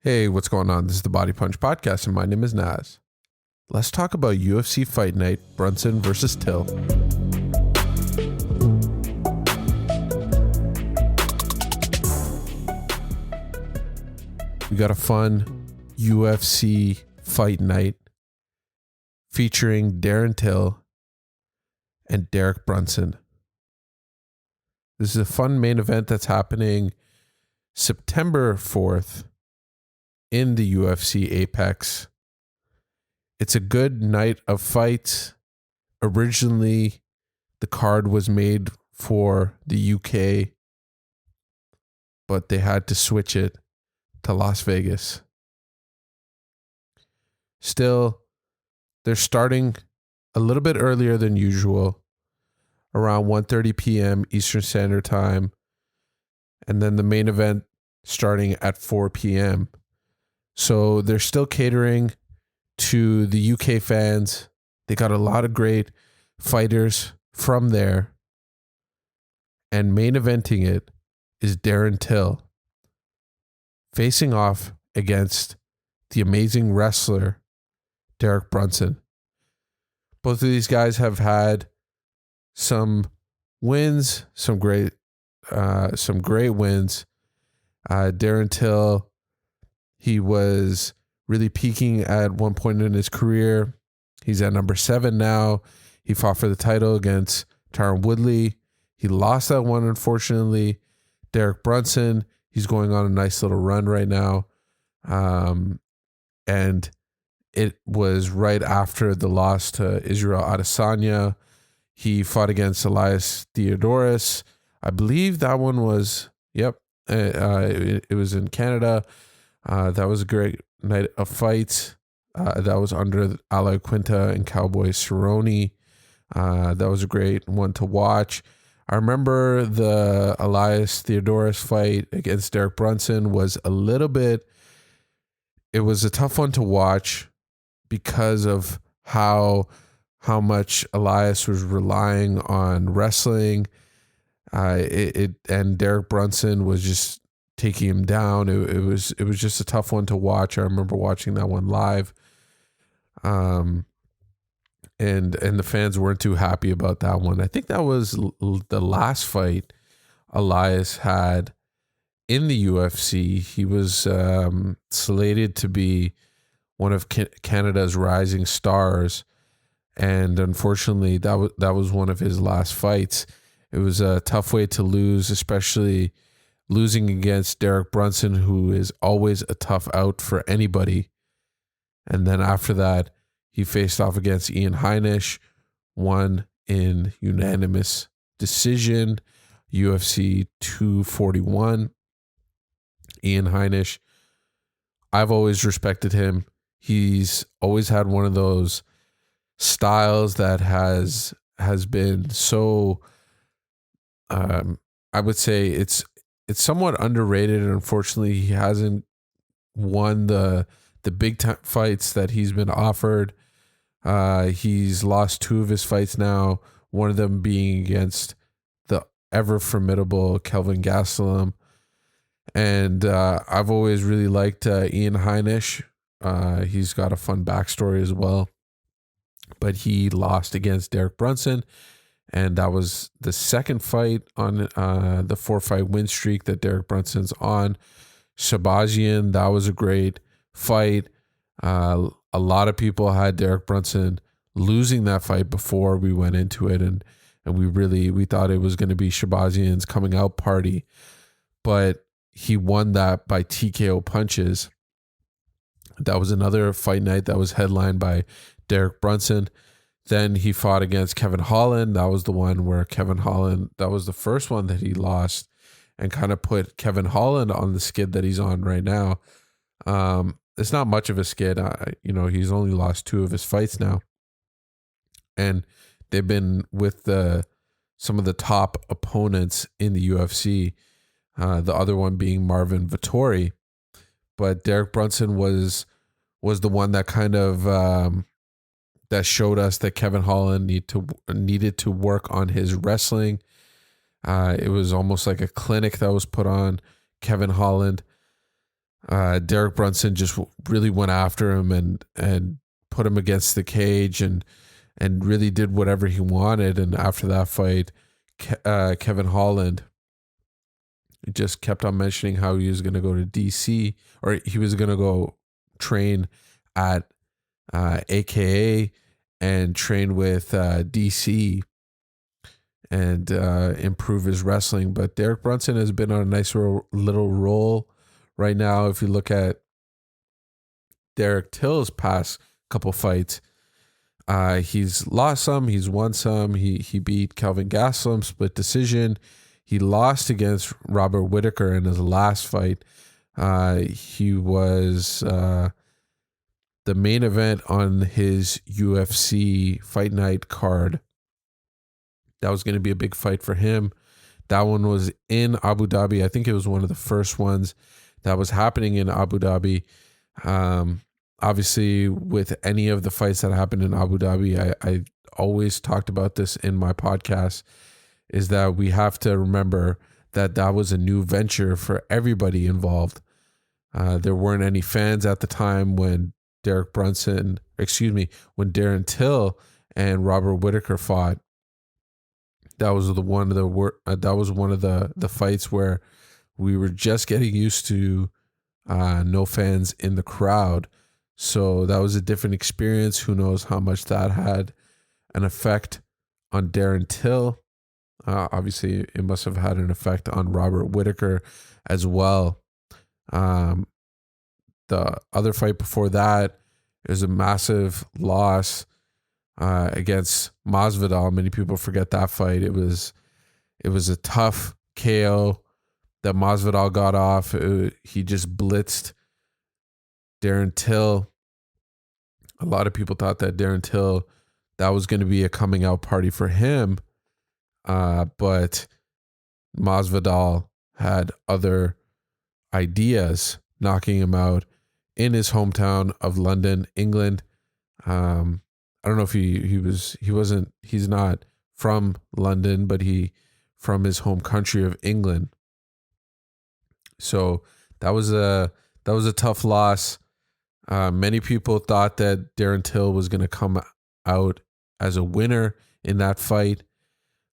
Hey, what's going on? This is the Body Punch Podcast, and my name is Naz. Let's talk about UFC Fight Night, Brunson versus Till. We got a fun UFC Fight Night featuring Darren Till and Derek Brunson. This is a fun main event that's happening September 4th in the UFC Apex. It's a good night of fights. Originally, the card was made for the UK, but they had to switch it to Las Vegas. Still, they're starting a little bit earlier than usual, around 1:30 p.m. Eastern Standard Time, and then the main event starting at 4 p.m. So they're still catering to the UK fans. They got a lot of great fighters from there. And main eventing it is Darren Till facing off against the amazing wrestler Derek Brunson. Both of these guys have had some wins, some great wins. Darren Till, he was really peaking at one point in his career. He's at number 7 now. He fought for the title against Tyron Woodley. He lost that one, unfortunately. Derek Brunson, he's going on a nice little run right now. And it was right after the loss to Israel Adesanya. He fought against Elias Theodoros. I believe that one was, it was in Canada. That was a great night of fights. That was under Ally Quinta and Cowboy Cerrone. That was a great one to watch. I remember the Elias Theodoros fight against Derek Brunson was it was a tough one to watch because of how much Elias was relying on wrestling. And Derek Brunson was just taking him down. It was just a tough one to watch. I remember watching that one live. And the fans weren't too happy about that one. I think that was the last fight Elias had in the UFC. He was slated to be one of Canada's rising stars, and unfortunately, that was one of his last fights. It was a tough way to lose, especially losing against Derek Brunson, who is always a tough out for anybody. And then after that, he faced off against Ian Heinisch, won in unanimous decision, UFC 241. Ian Heinisch, I've always respected him. He's always had one of those styles that has been so, I would say it's somewhat underrated, and unfortunately he hasn't won the big time fights that he's been offered. He's lost 2 of his fights now, one of them being against the ever formidable Kelvin Gastelum. And I've always really liked Ian Heinisch. He's got a fun backstory as well. But he lost against Derek Brunson, and that was the second fight on the 4-fight win streak that Derek Brunson's on. Shabazian, that was a great fight. A lot of people had Derek Brunson losing that fight before we went into it, and we thought it was going to be Shabazian's coming out party, but he won that by TKO punches. That was another fight night that was headlined by Derek Brunson. Then he fought against Kevin Holland. That was the one where that was the first one that he lost, and kind of put Kevin Holland on the skid that he's on right now. It's not much of a skid. He's only lost 2 of his fights now, and they've been with some of the top opponents in the UFC. The other one being Marvin Vettori, but Derek Brunson was the one that kind of that showed us that Kevin Holland needed to work on his wrestling. It was almost like a clinic that was put on Kevin Holland. Derek Brunson just really went after him and put him against the cage and really did whatever he wanted. And after that fight, Kevin Holland just kept on mentioning how he was going to go to DC, or he was going to go train at AKA and train with DC and improve his wrestling. But Derek Brunson has been on a nice little roll right now. If you look at Derek Till's past couple fights, he's lost some, he's won some. He beat Kelvin Gastelum split decision. He lost against Robert Whittaker in his last fight. He was the main event on his UFC Fight Night card. That was going to be a big fight for him. That one was in Abu Dhabi. I think it was one of the first ones that was happening in Abu Dhabi. Obviously, with any of the fights that happened in Abu Dhabi, I always talked about this in my podcast, is that we have to remember that that was a new venture for everybody involved. There weren't any fans at the time when when Darren Till and Robert Whittaker fought. That was one of the fights where we were just getting used to no fans in the crowd. So that was a different experience. Who knows how much that had an effect on Darren Till. Obviously, it must have had an effect on Robert Whittaker as well. The other fight before that is a massive loss against Masvidal. Many people forget that fight. It was a tough KO that Masvidal got off. He just blitzed Darren Till. A lot of people thought that Darren Till, that was going to be a coming out party for him. But Masvidal had other ideas, knocking him out in his hometown of London, England. I don't know if he's not from London, but from his home country of England. So that was a tough loss. Many people thought that Darren Till was going to come out as a winner in that fight.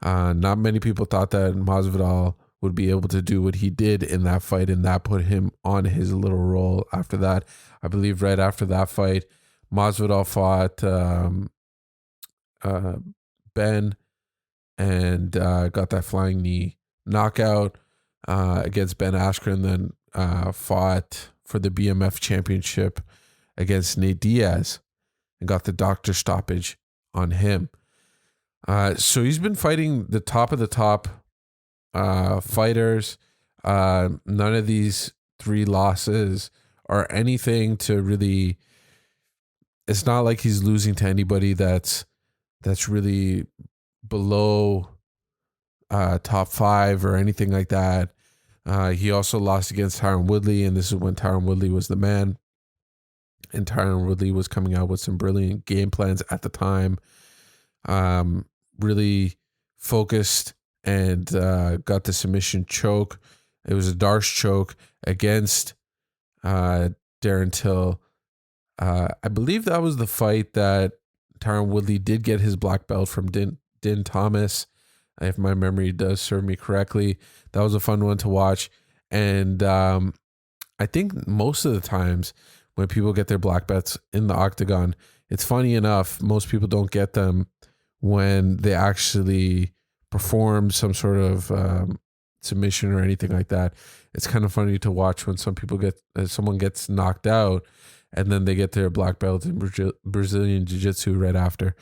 Not many people thought that Masvidal would be able to do what he did in that fight, and that put him on his little roll after that. I believe right after that fight, Masvidal fought Ben and got that flying knee knockout against Ben Askren, then fought for the BMF championship against Nate Diaz and got the doctor stoppage on him. So he's been fighting the top of the top fighters. None of these three losses are anything to really. It's not like he's losing to anybody that's really below top five or anything like that. He also lost against Tyron Woodley, and this is when Tyron Woodley was the man. And Tyron Woodley was coming out with some brilliant game plans at the time. Really focused and got the submission choke. It was a Darce choke against Darren Till. I believe that was the fight that Tyron Woodley did get his black belt from Din Thomas, if my memory does serve me correctly. That was a fun one to watch. And I think most of the times when people get their black belts in the octagon, it's funny enough, most people don't get them when they actually perform some sort of submission or anything like that. It's kind of funny to watch when someone gets knocked out and then they get their black belt in Brazilian Jiu-Jitsu right after.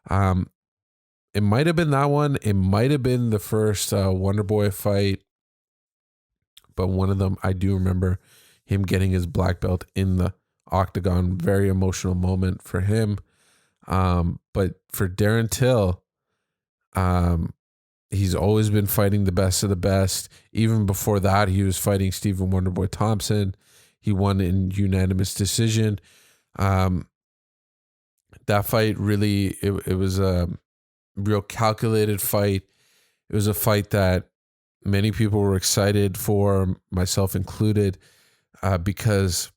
It might have been that one. It might have been the first Wonder Boy fight. But one of them, I do remember him getting his black belt in the octagon. Very emotional moment for him. But for Darren Till, he's always been fighting the best of the best. Even before that, he was fighting Stephen Wonderboy Thompson. He won in unanimous decision. That fight really, it was a real calculated fight. It was a fight that many people were excited for, myself included. because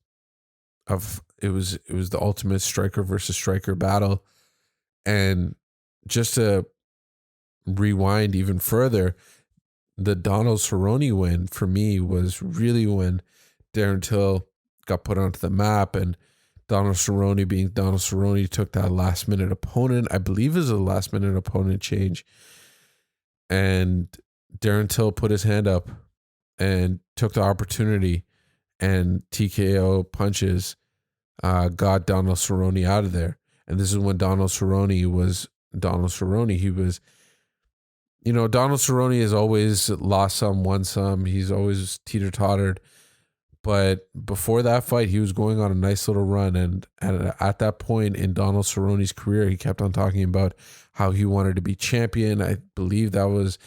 of it was the ultimate striker versus striker battle. And just to rewind even further, the Donald Cerrone win for me was really when Darren Till got put onto the map, and Donald Cerrone, being Donald Cerrone, took that last minute opponent. I believe it was a last minute opponent change. And Darren Till put his hand up and took the opportunity, and TKO punches got Donald Cerrone out of there. And this is when Donald Cerrone was Donald Cerrone. He was, Donald Cerrone has always lost some, won some. He's always teeter-tottered. But before that fight, he was going on a nice little run. And at that point in Donald Cerrone's career, he kept on talking about how he wanted to be champion. I believe that was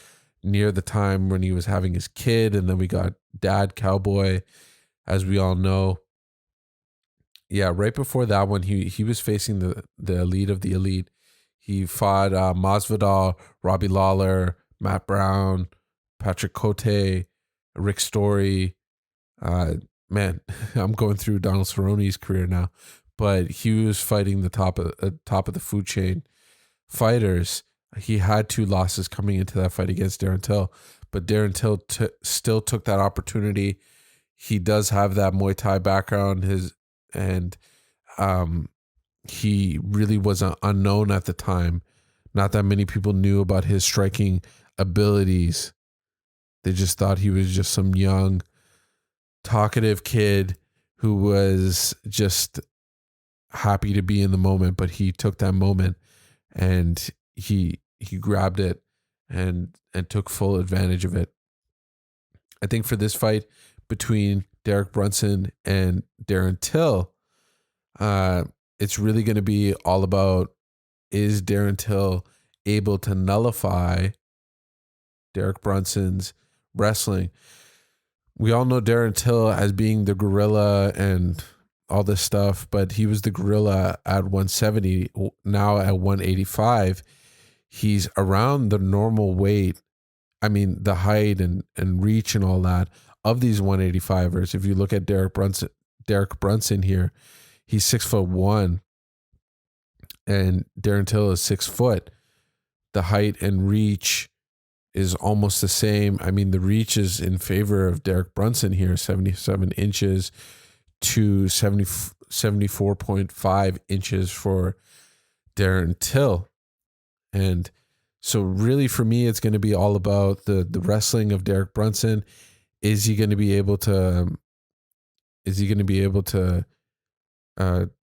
near the time when he was having his kid. And then we got Dad Cowboy, as we all know. Yeah, right before that one, he was facing the elite of the elite. He fought Masvidal, Robbie Lawler, Matt Brown, Patrick Cote, Rick Story. Man, I'm going through Donald Cerrone's career now, but he was fighting the top of the food chain fighters. He had 2 losses coming into that fight against Darren Till, but Darren Till still took that opportunity. He does have that Muay Thai background. He really was unknown at the time. Not that many people knew about his striking abilities. They just thought he was just some young, talkative kid who was just happy to be in the moment. But he took that moment and he grabbed it and took full advantage of it. I think for this fight between Derek Brunson and Darren Till, it's really going to be all about, is Darren Till able to nullify Derek Brunson's wrestling? We all know Darren Till as being the gorilla and all this stuff, but he was the gorilla at 170. Now at 185, he's around the normal weight. I mean, the height and reach and all that of these 185ers. If you look at Derek Brunson here, he's 6'1", and Darren Till is 6 foot. The height and reach is almost the same. I mean, the reach is in favor of Derek Brunson here, 77 inches to 74.5 inches for Darren Till. And so really for me, it's going to be all about the wrestling of Derek Brunson. Is he going to be able to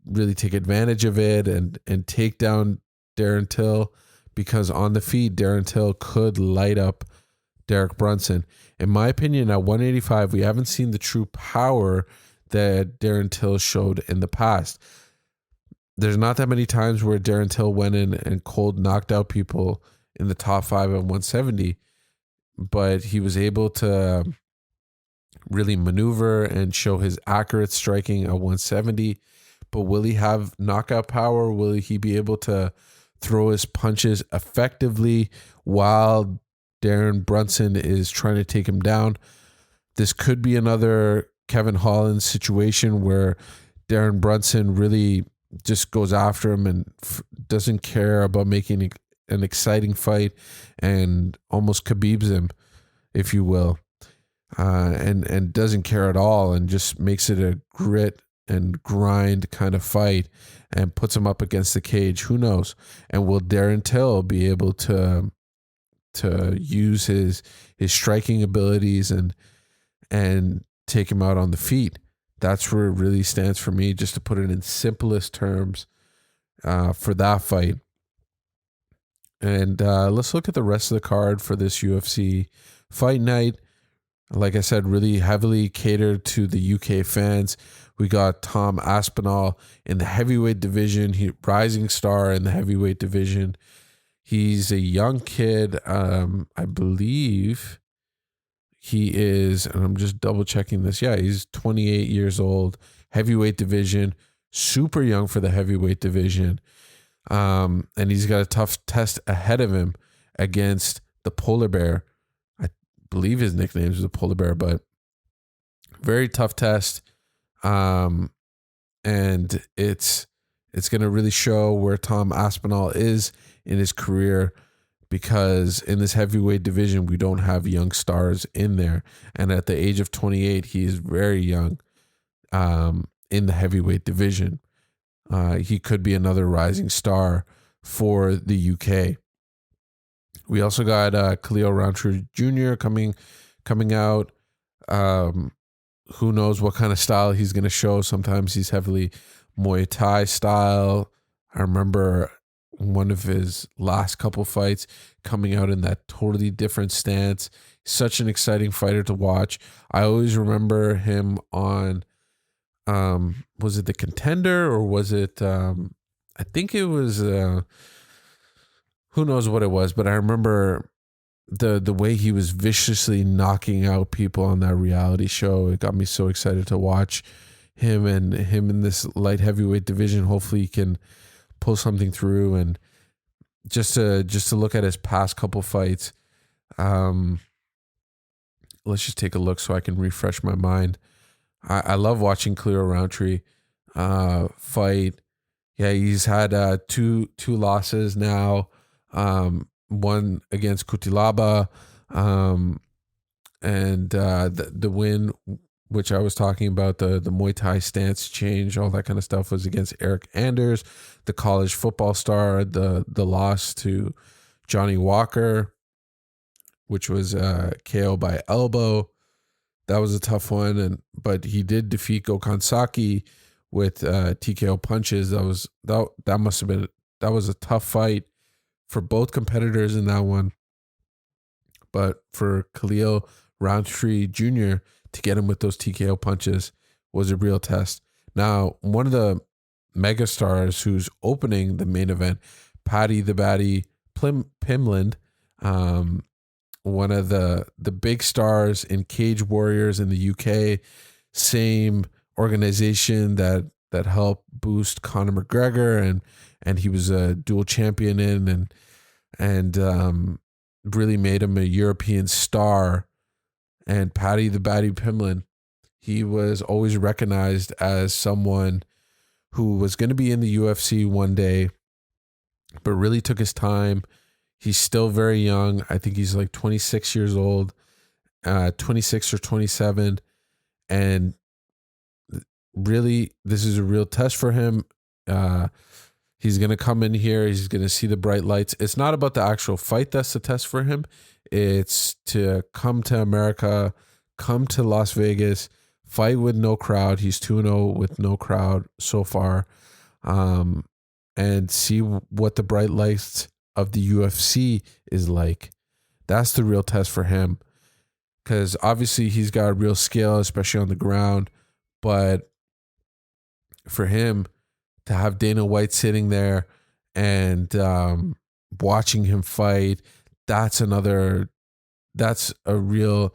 really take advantage of it and take down Darren Till? Because on the feet, Darren Till could light up Derek Brunson. In my opinion, at 185, we haven't seen the true power that Darren Till showed in the past. There's not that many times where Darren Till went in and cold knocked out people in the top 5 at 170, but he was able to really maneuver and show his accurate striking at 170. But will he have knockout power? Will he be able to throw his punches effectively while Darren Brunson is trying to take him down? This could be another Kevin Holland situation where Darren Brunson really just goes after him and doesn't care about making an exciting fight and almost Khabibs him, if you will, and doesn't care at all and just makes it a grit and grind kind of fight and puts him up against the cage. Who knows? And will Darren Till be able to use his striking abilities and take him out on the feet? That's where it really stands for me, just to put it in simplest terms for that fight. And let's look at the rest of the card for this UFC Fight Night. Like I said, really heavily catered to the UK fans. We got Tom Aspinall in the heavyweight division. Rising star in the heavyweight division. He's a young kid. I believe he is, and I'm just double checking this. Yeah, he's 28 years old. Heavyweight division. Super young for the heavyweight division. And he's got a tough test ahead of him against the Polar Bear. I believe his nickname is the Polar Bear, but very tough test. And it's going to really show where Tom Aspinall is in his career, because in this heavyweight division, we don't have young stars in there. And at the age of 28, he is very young in the heavyweight division. He could be another rising star for the UK. We also got Khalil Rountree Jr. coming out. Who knows what kind of style he's going to show. Sometimes he's heavily Muay Thai style. I remember one of his last couple fights coming out in that totally different stance. Such an exciting fighter to watch. I always remember him on, was it The Contender, or was it, I think it was, who knows what it was, but I remember the way he was viciously knocking out people on that reality show. It got me so excited to watch him in this light heavyweight division. Hopefully he can pull something through. And just to look at his past couple fights, let's just take a look so I can refresh my mind. I love watching Khalil Rountree fight. Yeah, he's had two losses now. One against Kutilaba, and the win, which I was talking about, the Muay Thai stance change, all that kind of stuff, was against Eric Anders, the college football star. The loss to Johnny Walker, which was KO by elbow. That was a tough one, but he did defeat Gokhan Saki with TKO punches. That was a tough fight for both competitors in that one. But for Khalil Rountree Jr. to get him with those TKO punches was a real test. Now, one of the megastars who's opening the main event, Paddy the Baddy Pimblett, one of the big stars in Cage Warriors in the UK, same organization that helped boost Conor McGregor, and he was a dual champion in, and really made him a European star. And Paddy the Baddy Pimblett, he was always recognized as someone who was going to be in the UFC one day, but really took his time. He's still very young. I think he's like 26 years old, 26 or 27. And really, this is a real test for him. He's going to come in here. He's going to see the bright lights. It's not about the actual fight that's the test for him. It's to come to America, come to Las Vegas, fight with no crowd. He's 2-0 with no crowd so far, and see what the bright lights of the UFC is like. That's the real test for him, because obviously he's got real skill, especially on the ground. But for him to have Dana White sitting there and watching him fight, that's a real,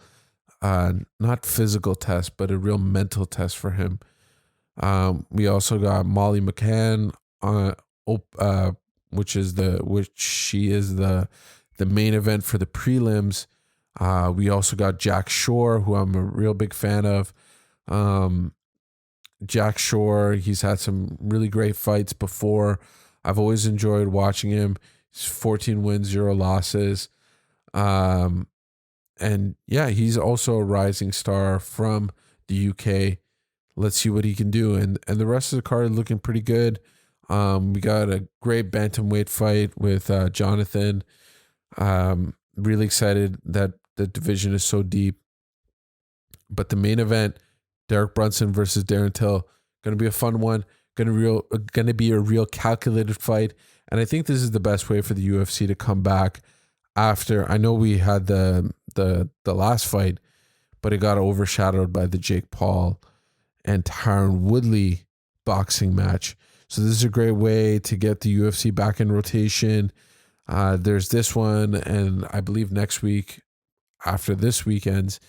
not physical test, but a real mental test for him. We also got Molly McCann, which she is the main event for the prelims. We also got Jack Shore, who I'm a real big fan of. Jack Shore, he's had some really great fights before. I've always enjoyed watching him. He's 14 wins, 0 losses. And yeah, he's also a rising star from the UK. Let's see what he can do. And the rest of the card looking pretty good. We got a great bantamweight fight with Jonathan. Really excited that the division is so deep. But the main event, Derek Brunson versus Darren Till, going to be a fun one. Going to be a real calculated fight. And I think this is the best way for the UFC to come back after. I know we had the last fight, but it got overshadowed by the Jake Paul and Tyron Woodley boxing match. So this is a great way to get the UFC back in rotation. There's this one, and I believe next week, after this weekend's,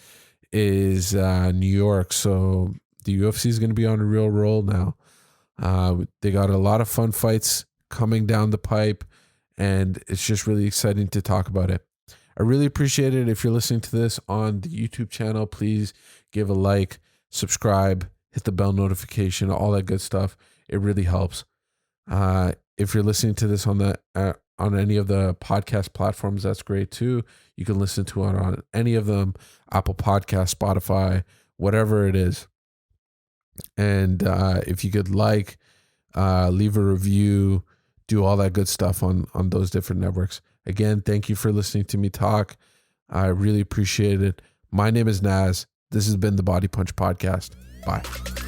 is New York. So the UFC is going to be on a real roll now. They got a lot of fun fights coming down the pipe, and it's just really exciting to talk about it. I really appreciate it. If you're listening to this on the YouTube channel, please give a like, subscribe, hit the bell notification, all that good stuff. It really helps. If you're listening to this on any of the podcast platforms, that's great too. You can listen to it on any of them, Apple Podcast, Spotify, whatever it is. And if you could leave a review, do all that good stuff on those different networks. Again, thank you for listening to me talk. I really appreciate it. My name is Naz. This has been the Body Punch Podcast. Bye.